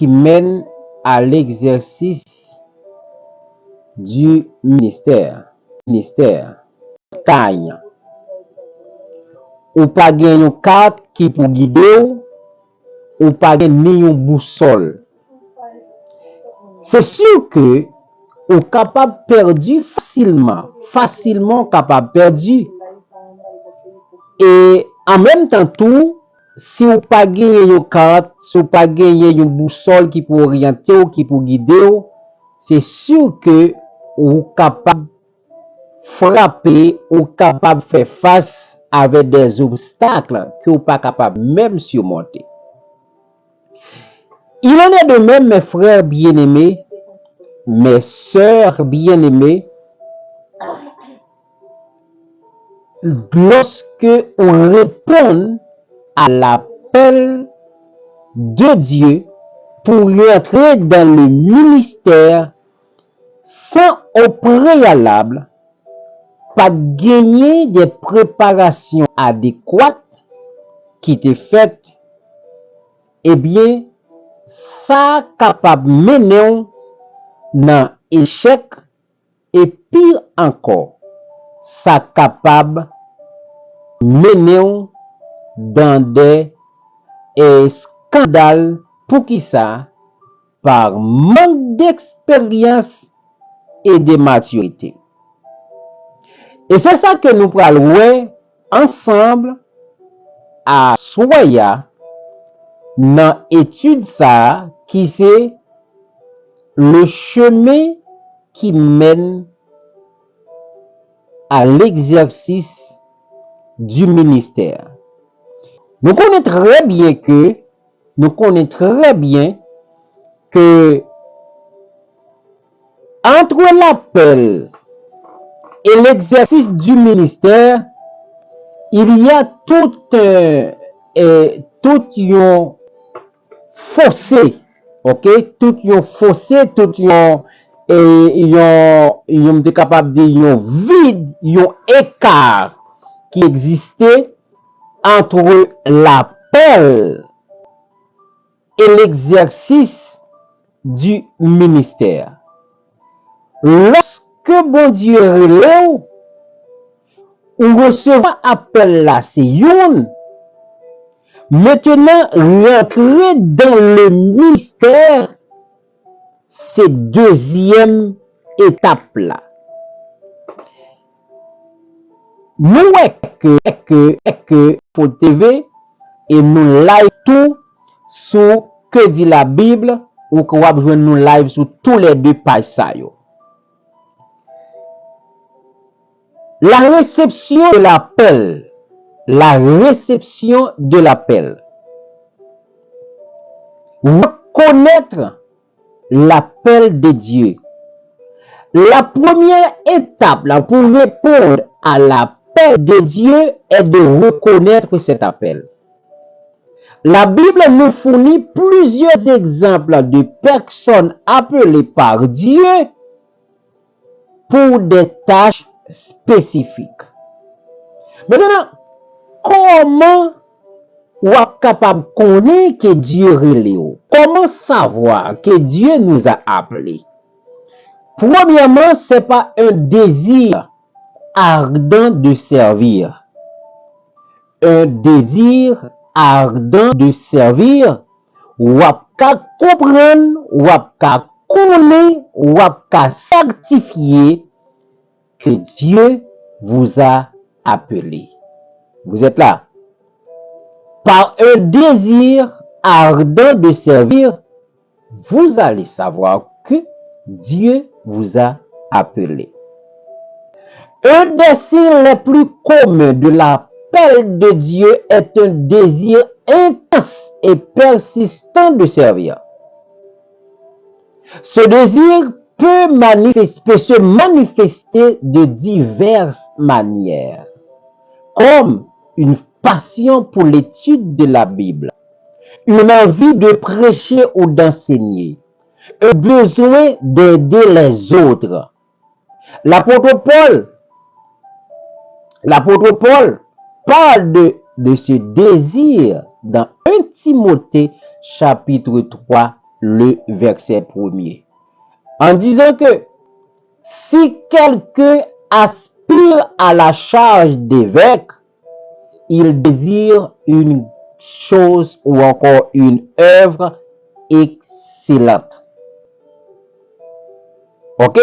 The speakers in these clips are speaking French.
qui mène à l'exercice du ministère. Taille. Ou pas gagner une carte qui pour guider ou pas gagner une boussole. C'est sûr que ou capable perdu facilement capable perdu. Et en même temps tout, si vous pas gagner une carte, si vous pas gagner une boussole qui pour orienter ou qui pour guider, c'est sûr que vous capable frapper ou capable faire face avec des obstacles que vous pas capable même surmonter. Il en est de même, mes frères bien-aimés, mes sœurs bien-aimées, lorsque on répond à l'appel de Dieu pour entrer dans le ministère sans au préalable pas gagner des préparations adéquates qui étaient faites, eh bien, ça capable mener dans échec et pire encore, ça capable mener dans des scandales pour qui ça par manque d'expérience et de maturité. Et c'est ça que nous parlons ensemble à Soya dans l'étude ça qui c'est le chemin qui mène à l'exercice du ministère. Nous connaissons très bien que entre l'appel et l'exercice du ministère, il y a tout un fossé, ok? Tout un fossé, tout un capable de dire un vide, un écart qui existait entre l'appel et l'exercice du ministère. Lorsque bon Dieu relève, ou recevoir appel là, c'est yon. Maintenant, rentrer dans le ministère, c'est deuxième étape là. Nous que pour TV et nous live tout sur que dit la Bible ou qu'on va besoin nous live sur tous les deux pages ça yo. La réception de l'appel. Reconnaître l'appel de Dieu. La première étape là, pour répondre à l'appel de Dieu est de reconnaître cet appel. La Bible nous fournit plusieurs exemples de personnes appelées par Dieu pour des tâches spécifiques. Maintenant, comment ou êtes capable de connaître que Dieu relève? Comment savoir que Dieu nous a appelés? Premièrement, ce n'est pas un désir ardent de servir. Un désir ardent de servir, ou qu'à comprendre, ou qu'à connaître, ou qu'à certifier que Dieu vous a appelé. Vous êtes là. Par un désir ardent de servir, vous allez savoir que Dieu vous a appelé. Un des signes les plus communs de l'appel de Dieu est un désir intense et persistant de servir. Ce désir peut se manifester de diverses manières, comme une passion pour l'étude de la Bible, une envie de prêcher ou d'enseigner, un besoin d'aider les autres. L'apôtre Paul parle de ce désir dans 1 Timothée chapitre 3, le verset 1er. En disant que si quelqu'un aspire à la charge d'évêque, il désire une chose ou encore une œuvre excellente. Ok?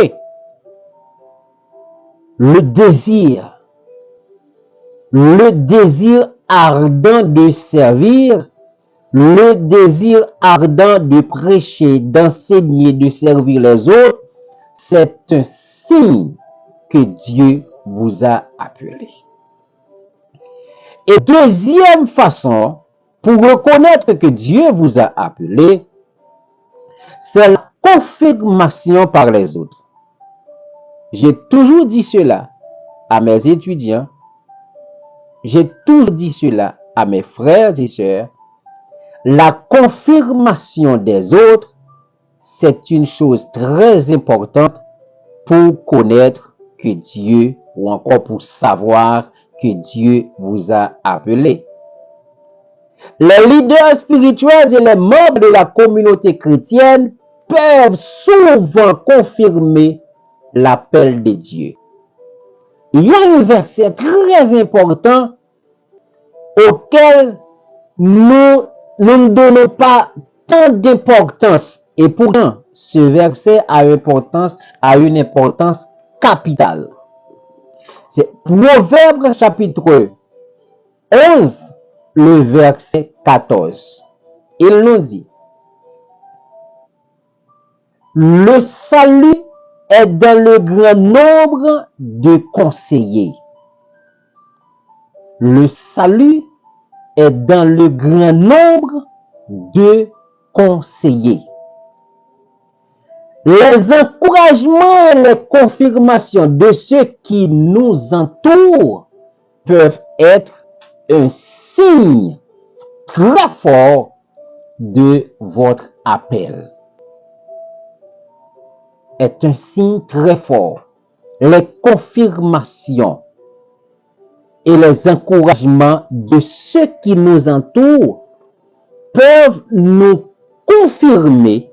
Le désir ardent de servir, le désir ardent de prêcher, d'enseigner, de servir les autres, c'est un signe que Dieu vous a appelé. Et deuxième façon, pour reconnaître que Dieu vous a appelé, c'est la confirmation par les autres. J'ai toujours dit cela à mes étudiants, j'ai toujours dit cela à mes frères et sœurs, la confirmation des autres, c'est une chose très importante pour connaître que Dieu, ou encore pour savoir que Dieu vous a appelé. Les leaders spirituels et les membres de la communauté chrétienne peuvent souvent confirmer l'appel de Dieu. Il y a un verset très important auquel nous ne donnons pas tant d'importance. Et pourtant, ce verset a une importance capitale. C'est Proverbe chapitre 11, le verset 14. Il nous dit, le salut est dans le grand nombre de conseillers. Le salut est dans le grand nombre de conseillers. Les encouragements et les confirmations de ceux qui nous entourent peuvent être un signe très fort de votre appel. Est un signe très fort. Les confirmations et les encouragements de ceux qui nous entourent peuvent nous confirmer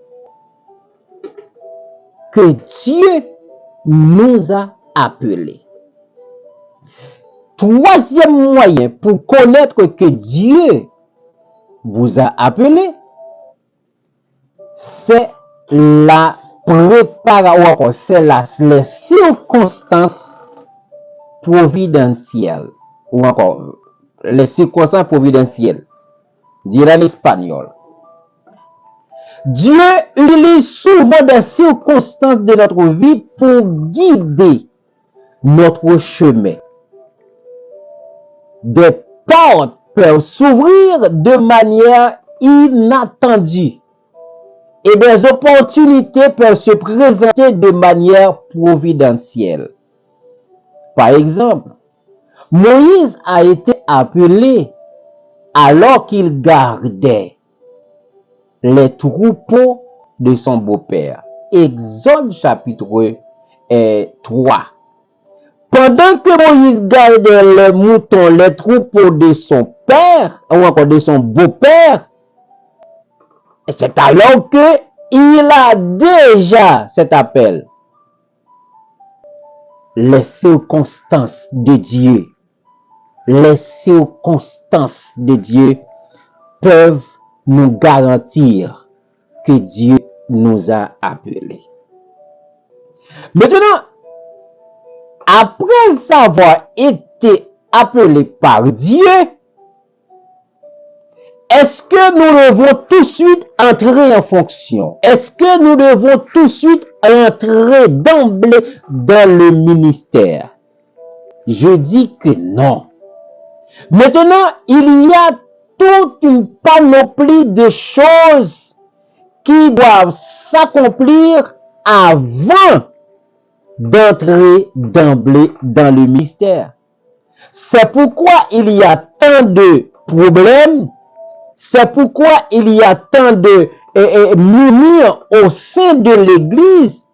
que Dieu nous a appelés. Troisième moyen pour connaître que Dieu vous a appelé, c'est la préparation, c'est les circonstances providentielles, ou encore les circonstances providentielles, dirait l'espagnol. Dieu utilise souvent des circonstances de notre vie pour guider notre chemin. Des portes peuvent s'ouvrir de manière inattendue et des opportunités peuvent se présenter de manière providentielle. Par exemple, Moïse a été appelé alors qu'il gardait les troupeaux de son beau-père. Exode chapitre 3. Pendant que Moïse gardait les moutons, les troupeaux de son père, ou encore de son beau-père, c'est alors que il a déjà cet appel. Les circonstances de Dieu, peuvent nous garantir que Dieu nous a appelés. Maintenant, après avoir été appelés par Dieu, est-ce que nous devons tout de suite entrer en fonction? Est-ce que nous devons tout de suite entrer d'emblée dans le ministère? Je dis que non. Maintenant, il y a toute une panoplie de choses qui doivent s'accomplir avant d'entrer d'emblée dans le ministère. C'est pourquoi il y a tant de problèmes, c'est pourquoi il y a tant de murmures au sein de l'Église.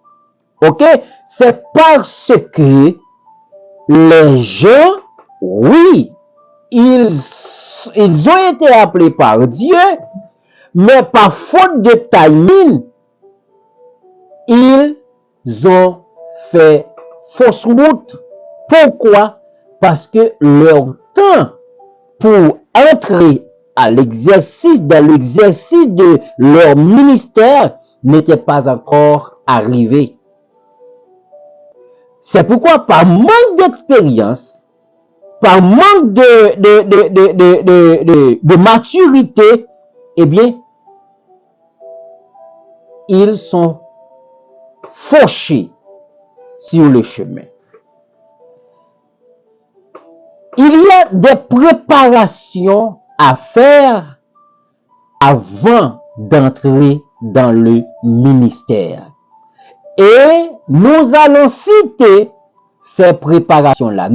Ok? C'est parce que les gens, oui, ils ont été appelés par Dieu, mais par faute de timing, ils ont fait fausse route. Pourquoi? Parce que leur temps pour entrer dans l'exercice de leur ministère n'était pas encore arrivé. C'est pourquoi, par manque d'expérience, par manque de maturité, eh bien, ils sont fauchés sur le chemin. Il y a des préparations à faire avant d'entrer dans le ministère. Et nous allons citer ces préparations-là.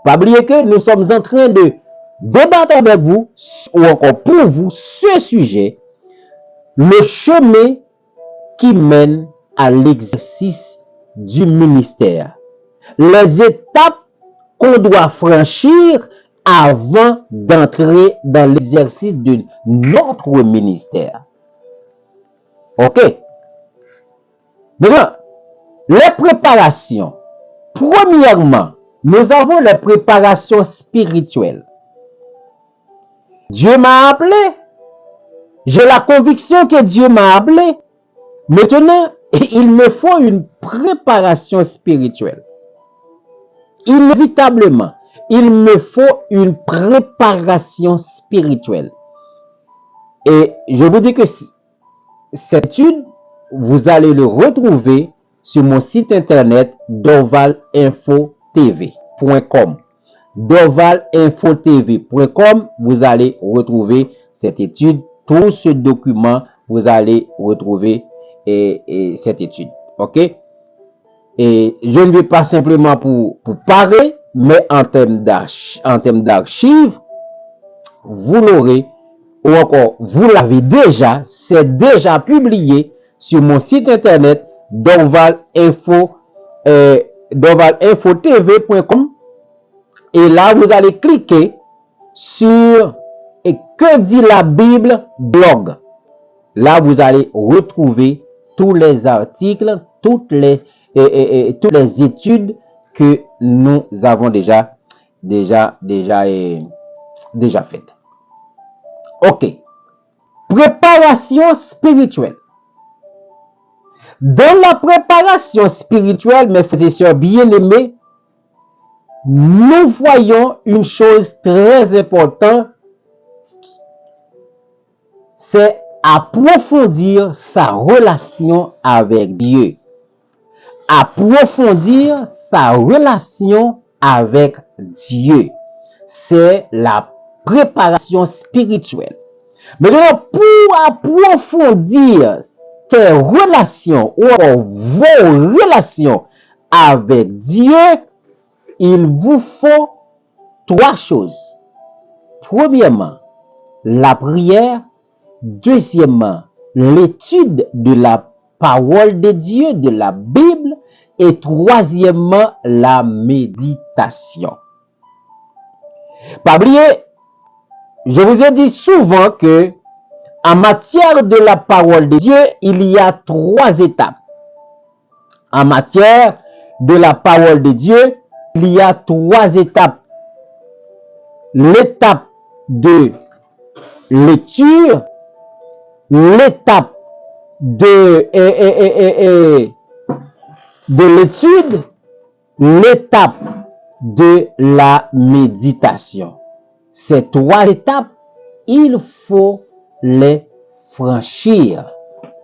Pas oublier que nous sommes en train de débattre avec vous, ou encore pour vous, ce sujet, le chemin qui mène à l'exercice du ministère. Les étapes qu'on doit franchir avant d'entrer dans l'exercice de notre ministère. OK? Maintenant, les préparations. Premièrement, nous avons les préparations spirituelles. Dieu m'a appelé. J'ai la conviction que Dieu m'a appelé. Maintenant, il me faut une préparation spirituelle. Inévitablement, il me faut une préparation spirituelle. Et je vous dis que cette étude, vous allez le retrouver sur mon site internet dorvalinfotv.com. dorvalinfotv.com, vous allez retrouver cette étude. Tout ce document, vous allez retrouver cette étude. OK? Et je ne vais pas simplement pour parler, mais en termes d'archives, vous l'aurez, ou encore vous l'avez déjà, c'est déjà publié sur mon site internet dorvalinfotv.com. Et là, vous allez cliquer sur Que dit la Bible blog. Là, vous allez retrouver tous les articles, toutes les études que nous avons déjà faites. OK. Préparation spirituelle. Dans la préparation spirituelle, mes frères et sœurs bien-aimés, nous voyons une chose très importante, c'est approfondir sa relation avec Dieu. Approfondir sa relation avec Dieu. C'est la préparation spirituelle. Maintenant, pour approfondir tes relations ou vos relations avec Dieu, il vous faut trois choses. Premièrement, la prière. Deuxièmement, l'étude de la parole de Dieu, de la Bible. Et troisièmement, la méditation. Pas oublier, je vous ai dit souvent que en matière de la parole de Dieu, il y a trois étapes. En matière de la parole de Dieu, il y a trois étapes. L'étape de lecture, l'étape de l'étude, l'étape de la méditation. Ces trois étapes, il faut les franchir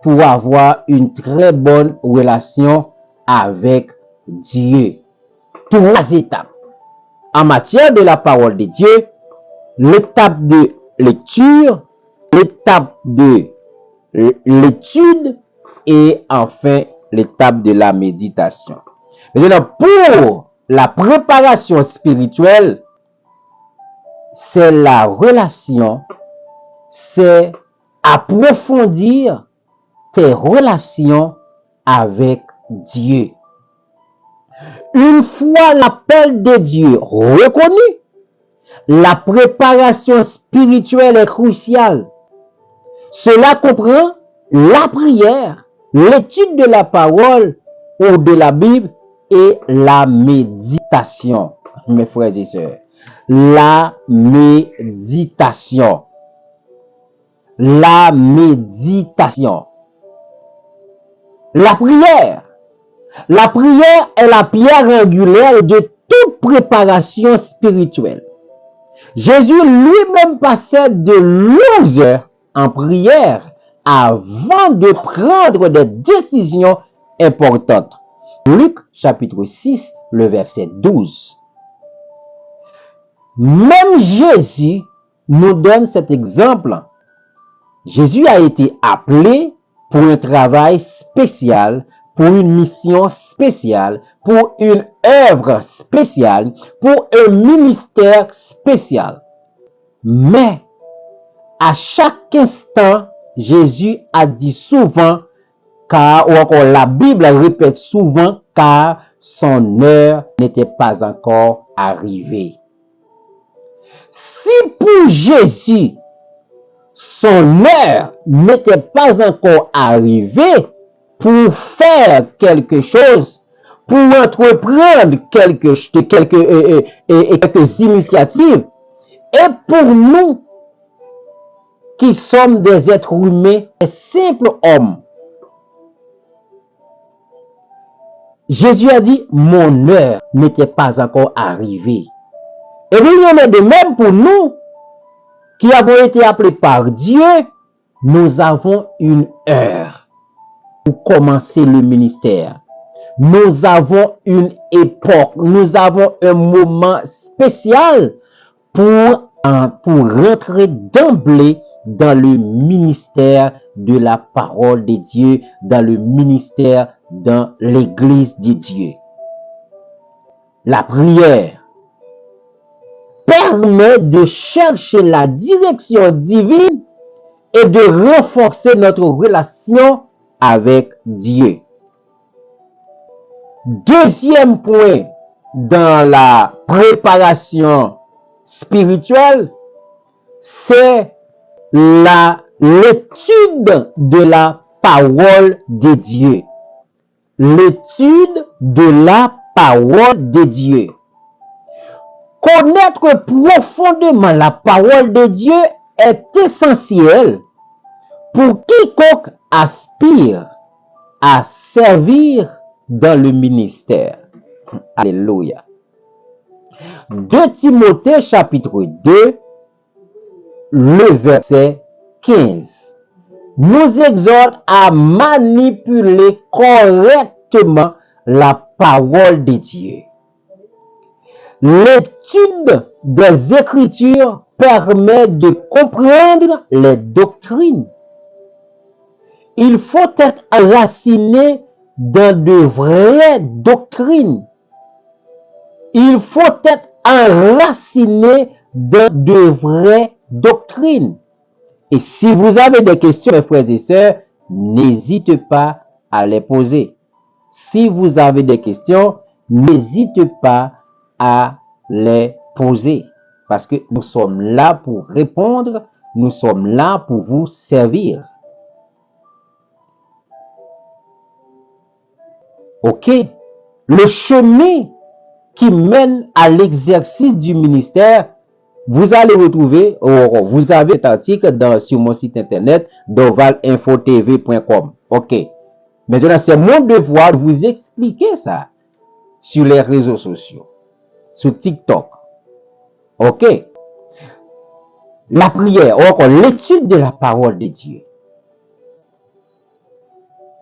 pour avoir une très bonne relation avec Dieu. Trois étapes. En matière de la parole de Dieu, l'étape de lecture, l'étape de l'étude et enfin l'étape de la méditation. Maintenant, pour la préparation spirituelle, c'est la relation, c'est approfondir tes relations avec Dieu. Une fois l'appel de Dieu reconnu, La préparation spirituelle est cruciale. Cela comprend la prière, l'étude de la parole ou de la Bible et la méditation, mes frères et sœurs. La méditation. La méditation. La prière. La prière est la pierre angulaire de toute préparation spirituelle. Jésus lui-même passait de longues heures en prière avant de prendre des décisions importantes. Luc chapitre 6, le verset 12. Même Jésus nous donne cet exemple. Jésus a été appelé pour un travail spécial, pour une mission spéciale, pour une œuvre spéciale, pour un ministère spécial. Mais à chaque instant, Jésus a dit souvent, car, ou encore la Bible répète souvent, car son heure n'était pas encore arrivée. Si pour Jésus, son heure n'était pas encore arrivée pour faire quelque chose, pour entreprendre quelques initiatives, et pour nous qui sommes des êtres humains, des simples hommes, Jésus a dit, mon heure n'était pas encore arrivée. Et il y en a de même pour nous qui avons été appelés par Dieu, nous avons une heure pour commencer le ministère. Nous avons une époque, nous avons un moment spécial pour rentrer d'emblée dans le ministère de la parole de Dieu, dans le ministère dans l'église de Dieu. La prière permet de chercher la direction divine et de renforcer notre relation avec Dieu. Deuxième point dans la préparation spirituelle, c'est l'étude de la parole de Dieu. L'étude de la parole de Dieu. Connaître profondément la parole de Dieu est essentiel pour quiconque aspire à servir dans le ministère. Alléluia. 2 Timothée chapitre 2, le verset 15, nous exhorte à manipuler correctement la parole de Dieu. L'étude des Écritures permet de comprendre les doctrines. Il faut être enraciné dans de vraies doctrines. Il faut être enraciné dans de vraies doctrines. Et si vous avez des questions, mes frères et sœurs, n'hésitez pas à les poser. Si vous avez des questions, n'hésitez pas à les poser. Parce que nous sommes là pour répondre, nous sommes là pour vous servir. Ok? Le chemin qui mène à l'exercice du ministère, vous allez retrouver, vous avez cet article sur mon site internet dovalinfotv.com. Ok. Maintenant, c'est mon devoir de vous expliquer ça sur les réseaux sociaux, sur TikTok. Ok. La prière, l'étude de la parole de Dieu.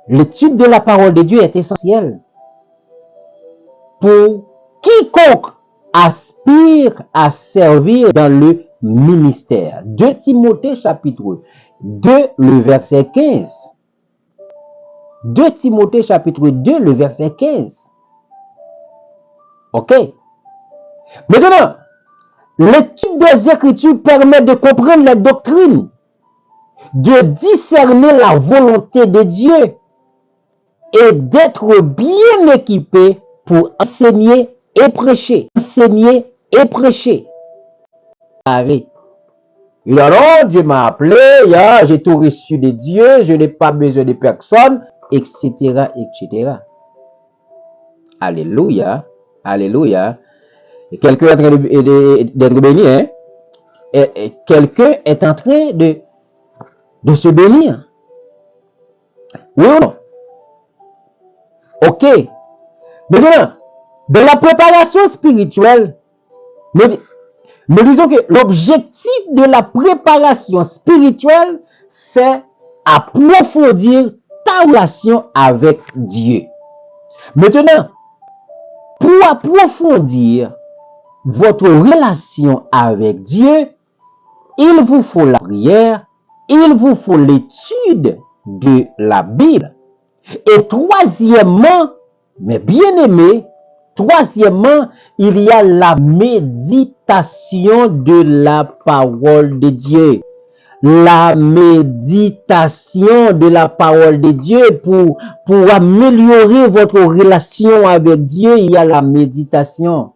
L'étude de la parole de Dieu est essentielle pour quiconque aspire à servir dans le ministère. 2 Timothée chapitre 2, le verset 15. 2 Timothée chapitre 2, le verset 15. Ok. Maintenant, l'étude des Écritures permet de comprendre les doctrines, de discerner la volonté de Dieu et d'être bien équipé pour enseigner et prêcher. Enseigner et prêcher. carré. Il dit, non, Dieu m'a appelé, j'ai tout reçu de Dieu, je n'ai pas besoin de personne, etc., etc. Alléluia, alléluia. Et quelqu'un est en train d'être béni, hein? Et quelqu'un est en train de se bénir. Oui ou non? Ok. Maintenant, dans la préparation spirituelle, nous disons que l'objectif de la préparation spirituelle, c'est approfondir ta relation avec Dieu. Maintenant, pour approfondir votre relation avec Dieu, il vous faut la prière, il vous faut l'étude de la Bible. Et troisièmement, mes bien-aimés, troisièmement, il y a la méditation de la parole de Dieu. La méditation de la parole de Dieu pour améliorer votre relation avec Dieu, il y a la méditation.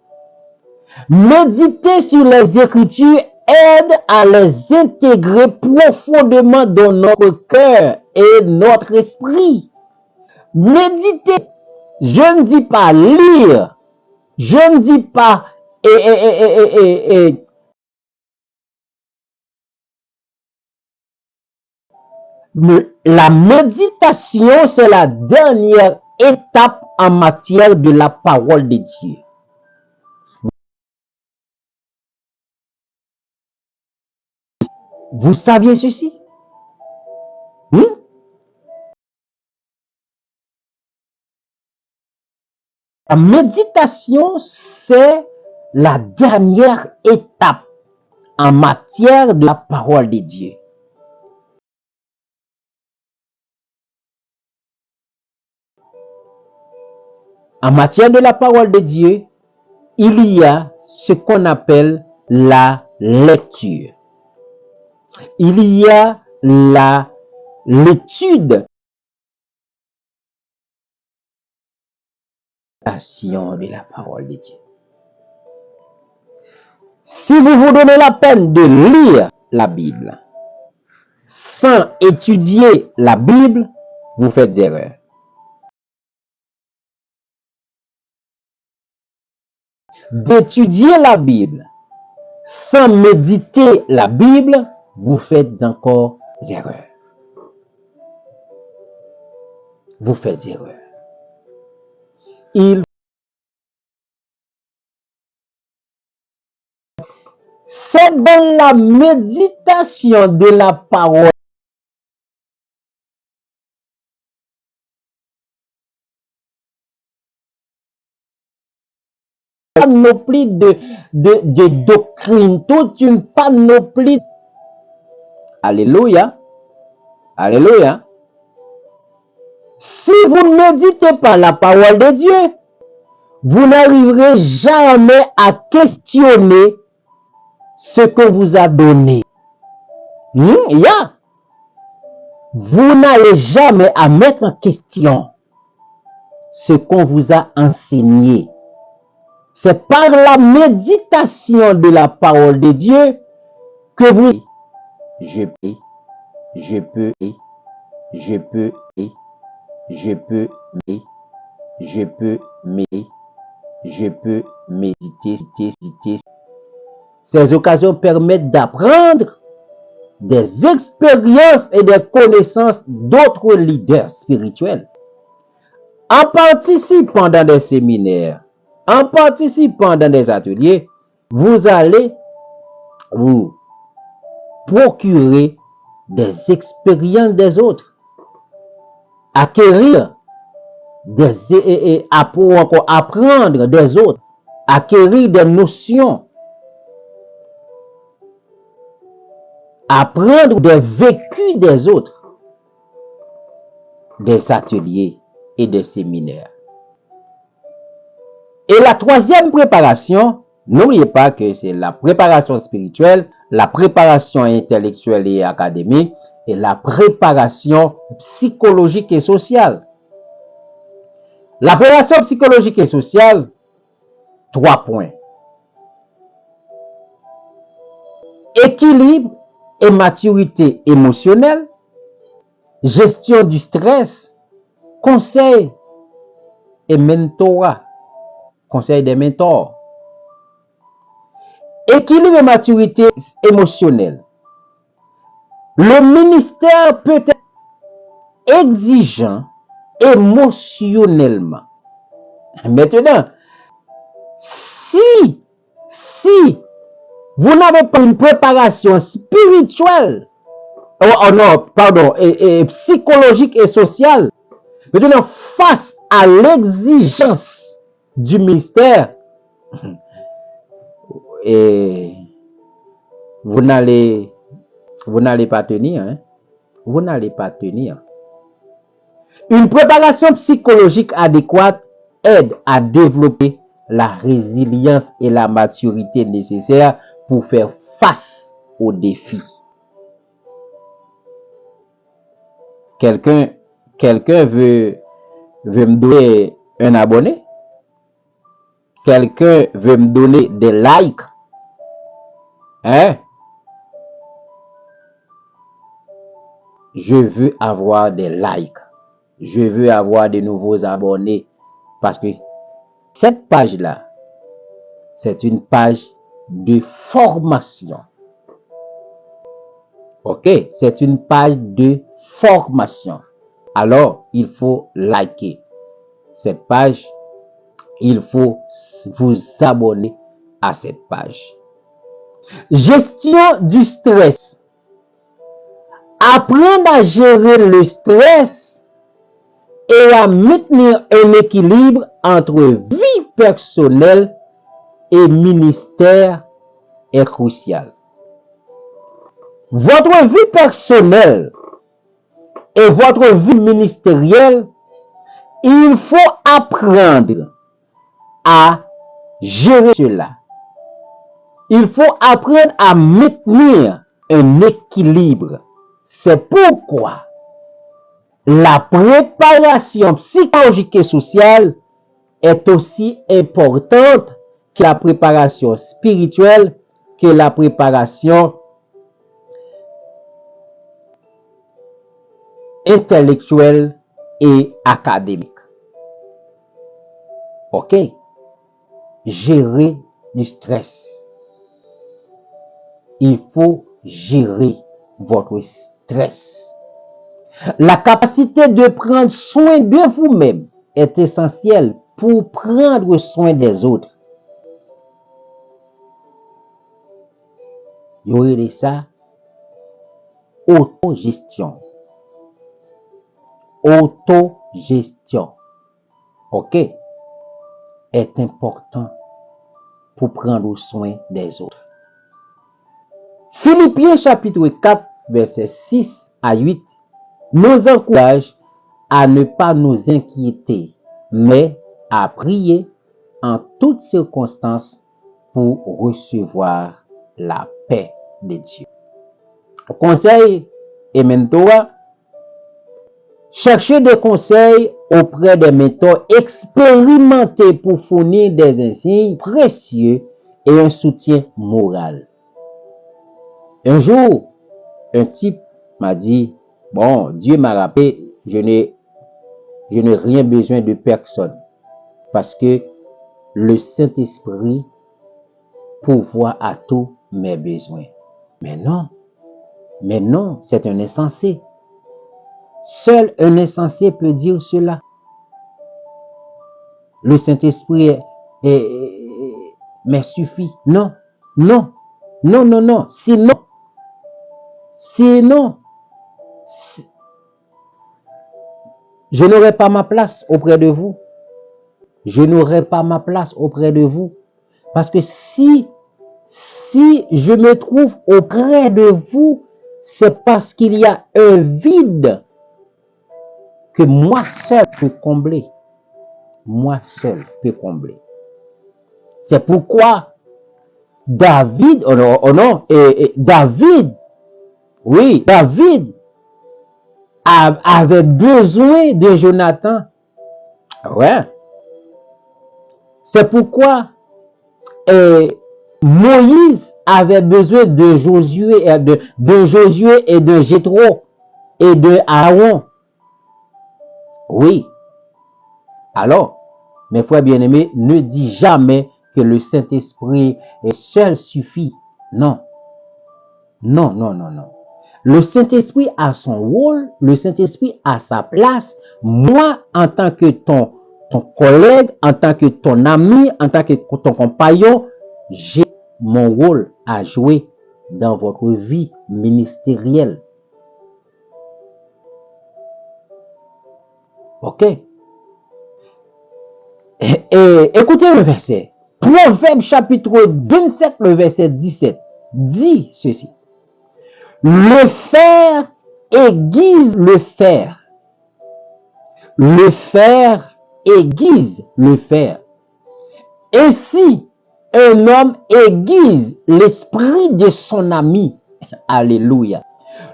Méditer sur les Écritures aide à les intégrer profondément dans notre cœur et notre esprit. Méditer, je ne dis pas lire, je ne dis pas mais la méditation, c'est la dernière étape en matière de la parole de Dieu. Vous saviez ceci? La méditation, c'est la dernière étape en matière de la parole de Dieu. En matière de la parole de Dieu, il y a ce qu'on appelle la lecture. Il y a l'étude de la parole de Dieu. Si vous vous donnez la peine de lire la Bible sans étudier la Bible, vous faites erreur. D'étudier la Bible sans méditer la Bible, vous faites encore erreur. Vous faites erreur. C'est dans la méditation de la parole panoplie de doctrines, toute une panoplie. Alléluia. Alléluia. Si vous ne méditez pas la parole de Dieu, vous n'arriverez jamais à questionner ce qu'on vous a donné. Vous n'allez jamais à mettre en question ce qu'on vous a enseigné. C'est par la méditation de la parole de Dieu que vous... Je peux méditer. Ces occasions permettent d'apprendre des expériences et des connaissances d'autres leaders spirituels. En participant dans des séminaires, en participant dans des ateliers, vous allez vous procurer des expériences des autres, apprendre des autres, acquérir des notions, apprendre des vécus des autres, des ateliers et des séminaires. Et la troisième préparation, n'oubliez pas que c'est la préparation spirituelle, la préparation intellectuelle et académique et la préparation psychologique et sociale. La préparation psychologique et sociale, 3 points. équilibre et maturité émotionnelle, gestion du stress, conseil et mentorat, conseil des mentors. Équilibre et maturité émotionnelle. Le ministère peut être exigeant émotionnellement. Maintenant, si vous n'avez pas une préparation spirituelle, psychologique et sociale, maintenant, face à l'exigence du ministère, et vous n'allez pas tenir, hein? Vous n'allez pas tenir. Une préparation psychologique adéquate aide à développer la résilience et la maturité nécessaires pour faire face aux défis. Quelqu'un veut me donner un abonné? Quelqu'un veut me donner des likes? Hein? Je veux avoir des likes. Je veux avoir de nouveaux abonnés. Parce que cette page-là, c'est une page de formation. Ok? C'est une page de formation. Alors, il faut liker cette page. Il faut vous abonner à cette page. Gestion du stress. Apprendre à gérer le stress et à maintenir un équilibre entre vie personnelle et ministère est crucial. Votre vie personnelle et votre vie ministérielle, il faut apprendre à gérer cela. Il faut apprendre à maintenir un équilibre. C'est pourquoi la préparation psychologique et sociale est aussi importante que la préparation spirituelle, que la préparation intellectuelle et académique. Ok? Gérer du stress. Il faut gérer votre stress. La capacité de prendre soin de vous-même est essentielle pour prendre soin des autres. Vous voyez ça? Autogestion. Autogestion. Ok? Est important pour prendre soin des autres. Philippiens chapitre 4, verset 6 à 8, nous encourage à ne pas nous inquiéter, mais à prier en toutes circonstances pour recevoir la paix de Dieu. Conseil et mentorat. Cherchez des conseils auprès des mentors expérimentés pour fournir des insignes précieux et un soutien moral. Un jour, un type m'a dit, bon, Dieu m'a rappelé, je n'ai rien besoin de personne parce que le Saint-Esprit pourvoit à tous mes besoins. Mais non, c'est un insensé. Seul un insensé peut dire cela. Le Saint-Esprit me suffit. Non. Sinon, je n'aurai pas ma place auprès de vous. Je n'aurai pas ma place auprès de vous. Parce que si je me trouve auprès de vous, c'est parce qu'il y a un vide que moi seul peux combler. Moi seul peux combler. C'est pourquoi David avait besoin de Jonathan. Ouais. C'est pourquoi Moïse avait besoin de Josué, et de Jéthro et de Aaron. Oui. Alors, mes frères bien-aimés, ne dis jamais que le Saint-Esprit seul suffit. Non. Non, non, non, non. Le Saint-Esprit a son rôle, le Saint-Esprit a sa place. Moi, en tant que ton collègue, en tant que ton ami, en tant que ton compagnon, j'ai mon rôle à jouer dans votre vie ministérielle. Ok? Et écoutez le verset. Proverbe chapitre 27, le verset 17, dit ceci. Le fer aiguise le fer. Le fer aiguise le fer. Ainsi, un homme aiguise l'esprit de son ami. Alléluia.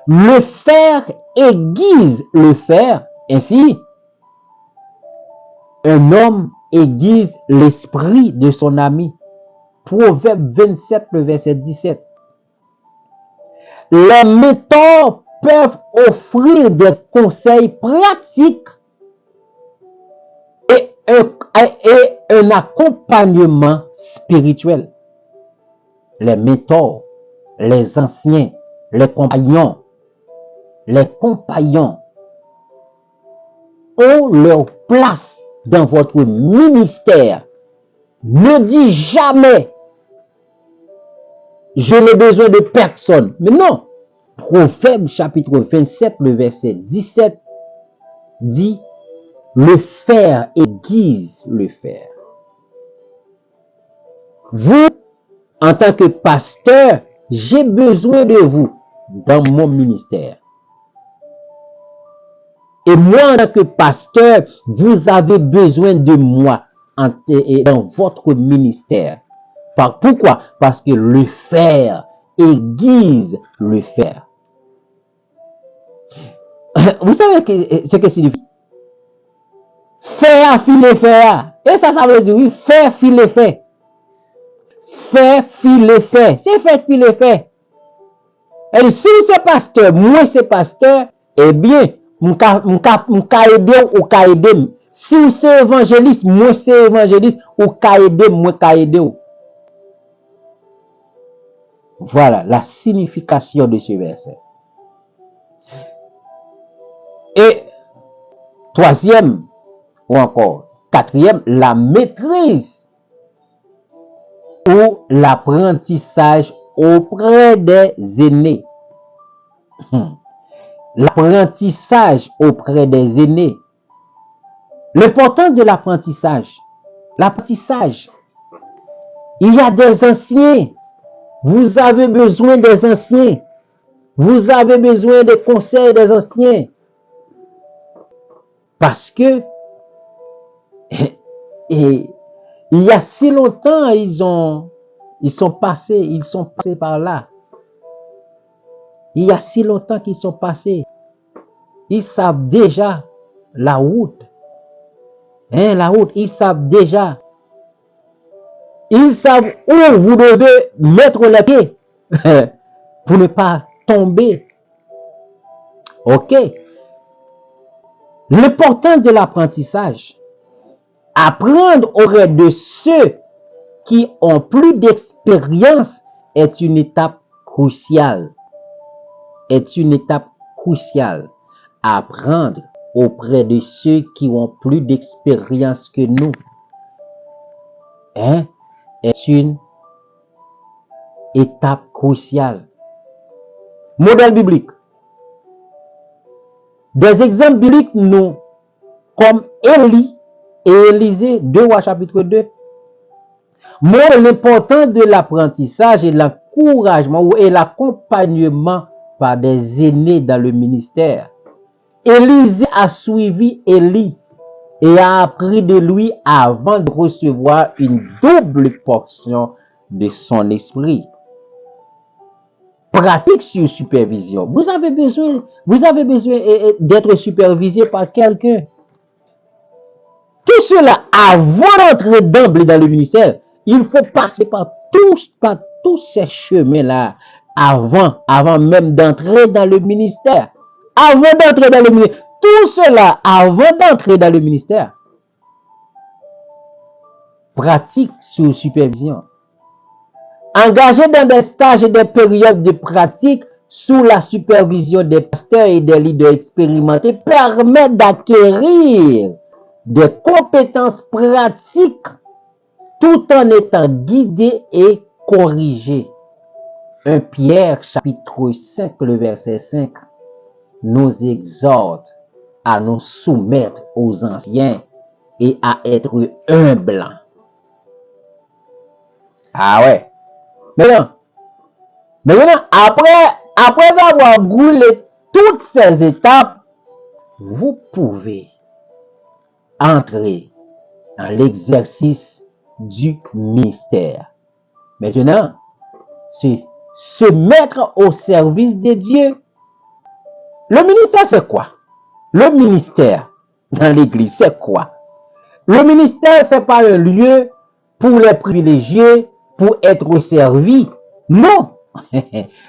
Le fer aiguise le fer. Ainsi, un homme aiguise l'esprit de son ami. Proverbe 27, le verset 17. Les mentors peuvent offrir des conseils pratiques et un accompagnement spirituel. Les mentors, les anciens, les compagnons ont leur place dans votre ministère. Ne dis jamais je n'ai besoin de personne. Mais non. Proverbe chapitre 27, le verset 17 dit le fer aiguise le fer. Vous, en tant que pasteur, j'ai besoin de vous dans mon ministère. Et moi, en tant que pasteur, vous avez besoin de moi dans votre ministère. Pourquoi? Parce que le fer aiguise le fer. Vous savez ce que signifie? Fer file fer. Et ça veut dire oui, fer file fer. Fer file fer. C'est fer file fer. Et si c'est pasteur, moi c'est pasteur, eh bien, m'ka aider ou ka aider. Si c'est évangéliste, moi c'est évangéliste, ou ka aider, moi ka aider. Voilà la signification de ce verset. Et troisième, ou encore quatrième, la maîtrise ou l'apprentissage auprès des aînés. L'apprentissage auprès des aînés. L'importance de l'apprentissage. L'apprentissage. Il y a des anciens. Vous avez besoin des anciens. Vous avez besoin des conseils des anciens. Parce que il y a si longtemps, ils sont passés par là. Il y a si longtemps qu'ils sont passés. Ils savent déjà la route. La route, ils savent déjà. Ils savent où vous devez mettre les pieds pour ne pas tomber. Ok. L'importance de l'apprentissage. Apprendre auprès de ceux qui ont plus d'expérience est une étape cruciale. Apprendre auprès de ceux qui ont plus d'expérience que nous est une étape cruciale. Modèle biblique. Des exemples bibliques, nous, comme Élie et Élisée, 2 Rois chapitre 2, montrent l'importance de l'apprentissage et l'encouragement et l'accompagnement par des aînés dans le ministère. Élisée a suivi Élie et a appris de lui avant de recevoir une double portion de son esprit. Pratique sur supervision. Vous avez besoin d'être supervisé par quelqu'un. Tout cela, avant d'entrer d'emblée dans le ministère, il faut passer par tous ces chemins-là avant même d'entrer dans le ministère. Avant d'entrer dans le ministère. Tout cela, avant d'entrer dans le ministère, pratique sous supervision. Engagé dans des stages et des périodes de pratique sous la supervision des pasteurs et des leaders expérimentés permet d'acquérir des compétences pratiques tout en étant guidé et corrigé. 1 Pierre chapitre 5, le verset 5, nous exhorte à nous soumettre aux anciens et à être humbles. Ah ouais. Maintenant, après avoir brûlé toutes ces étapes, vous pouvez entrer dans l'exercice du ministère. Maintenant, c'est se mettre au service de Dieu. Le ministère, c'est quoi? Le ministère dans l'église, c'est quoi? Le ministère, c'est pas un lieu pour les privilégiés, pour être servi. Non.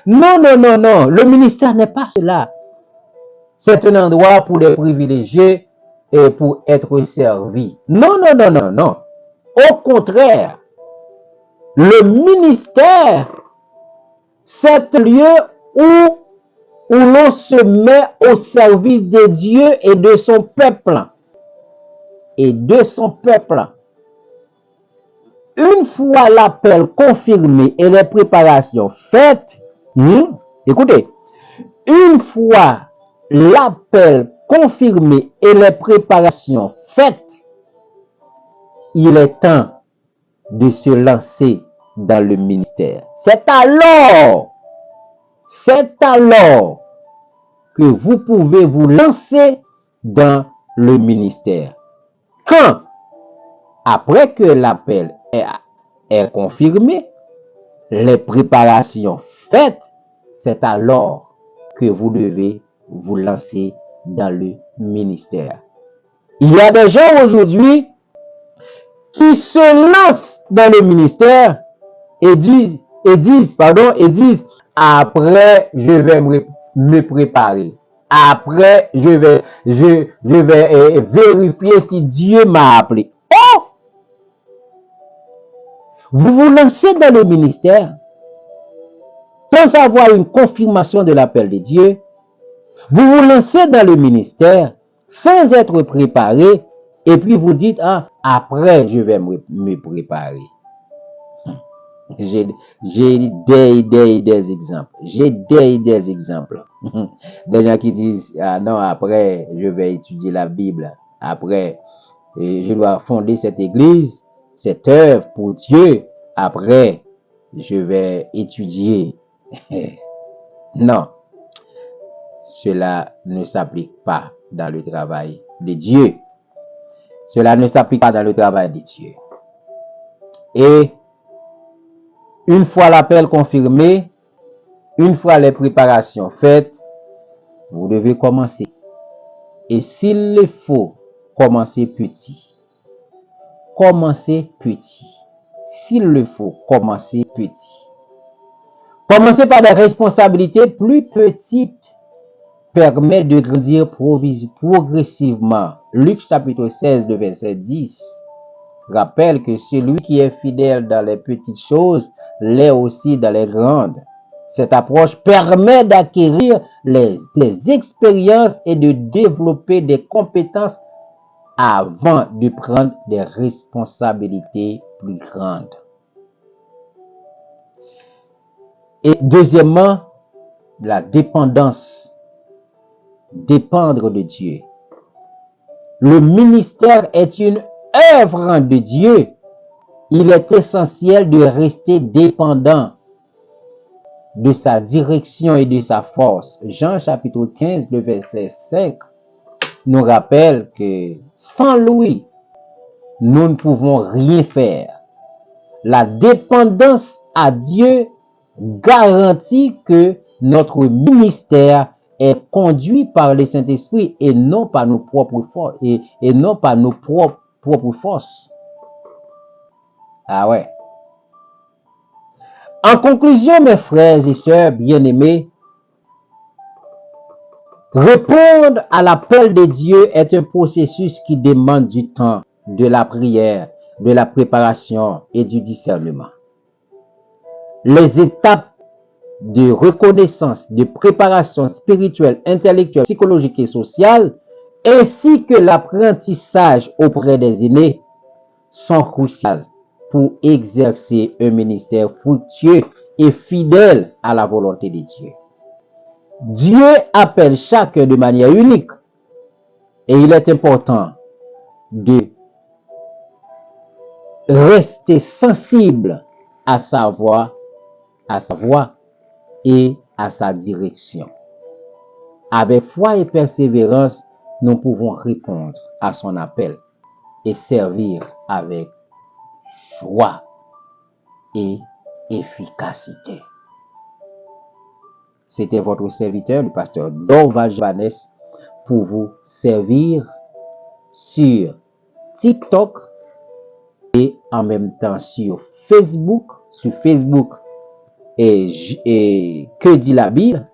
Non. Le ministère n'est pas cela. C'est un endroit pour les privilégiés et pour être servi. Non. Au contraire, le ministère, c'est un lieu où l'on se met au service de Dieu et de son peuple. Une fois l'appel confirmé et les préparations faites, écoutez, une fois l'appel confirmé et les préparations faites, il est temps de se lancer dans le ministère. C'est alors que vous pouvez vous lancer dans le ministère. Quand, après que l'appel est confirmé, les préparations faites, c'est alors que vous devez vous lancer dans le ministère. Il y a des gens aujourd'hui qui se lancent dans le ministère et disent, après, je vais me préparer. Après, je vais vérifier si Dieu m'a appelé. Oh! Vous vous lancez dans le ministère sans avoir une confirmation de l'appel de Dieu. Vous vous lancez dans le ministère sans être préparé et puis vous dites, après, je vais me préparer. J'ai des exemples. Des exemples. Des gens qui disent, non, après, je vais étudier la Bible. Après, je dois fonder cette église, cette œuvre pour Dieu. Après, je vais étudier. Non. Cela ne s'applique pas dans le travail de Dieu. Cela ne s'applique pas dans le travail de Dieu. Et une fois l'appel confirmé, une fois les préparations faites, vous devez commencer. Et s'il le faut, commencez petit. Commencez petit. S'il le faut, commencez petit. Commencez par des responsabilités plus petites. Permet de grandir progressivement. Luc chapitre 16, le verset 10 rappelle que celui qui est fidèle dans les petites choses l'est aussi dans les grandes. Cette approche permet d'acquérir des expériences et de développer des compétences avant de prendre des responsabilités plus grandes. Et deuxièmement, la dépendance. Dépendre de Dieu. Le ministère est une œuvre de Dieu. Il est essentiel de rester dépendant de sa direction et de sa force. Jean chapitre 15, le verset 5 nous rappelle que sans lui, nous ne pouvons rien faire. La dépendance à Dieu garantit que notre ministère est conduit par le Saint-Esprit et non par nos propres forces et non par nos propres forces. Ah ouais. En conclusion, mes frères et sœurs bien-aimés, répondre à l'appel de Dieu est un processus qui demande du temps, de la prière, de la préparation et du discernement. Les étapes de reconnaissance, de préparation spirituelle, intellectuelle, psychologique et sociale, ainsi que l'apprentissage auprès des aînés, sont cruciales pour exercer un ministère fructueux et fidèle à la volonté de Dieu. Dieu appelle chacun de manière unique et il est important de rester sensible à sa voix et à sa direction. Avec foi et persévérance, nous pouvons répondre à son appel et servir avec joie et efficacité. C'était votre serviteur, le pasteur Dorval Johannes, pour vous servir sur TikTok et en même temps sur Facebook et Que dit la Bible,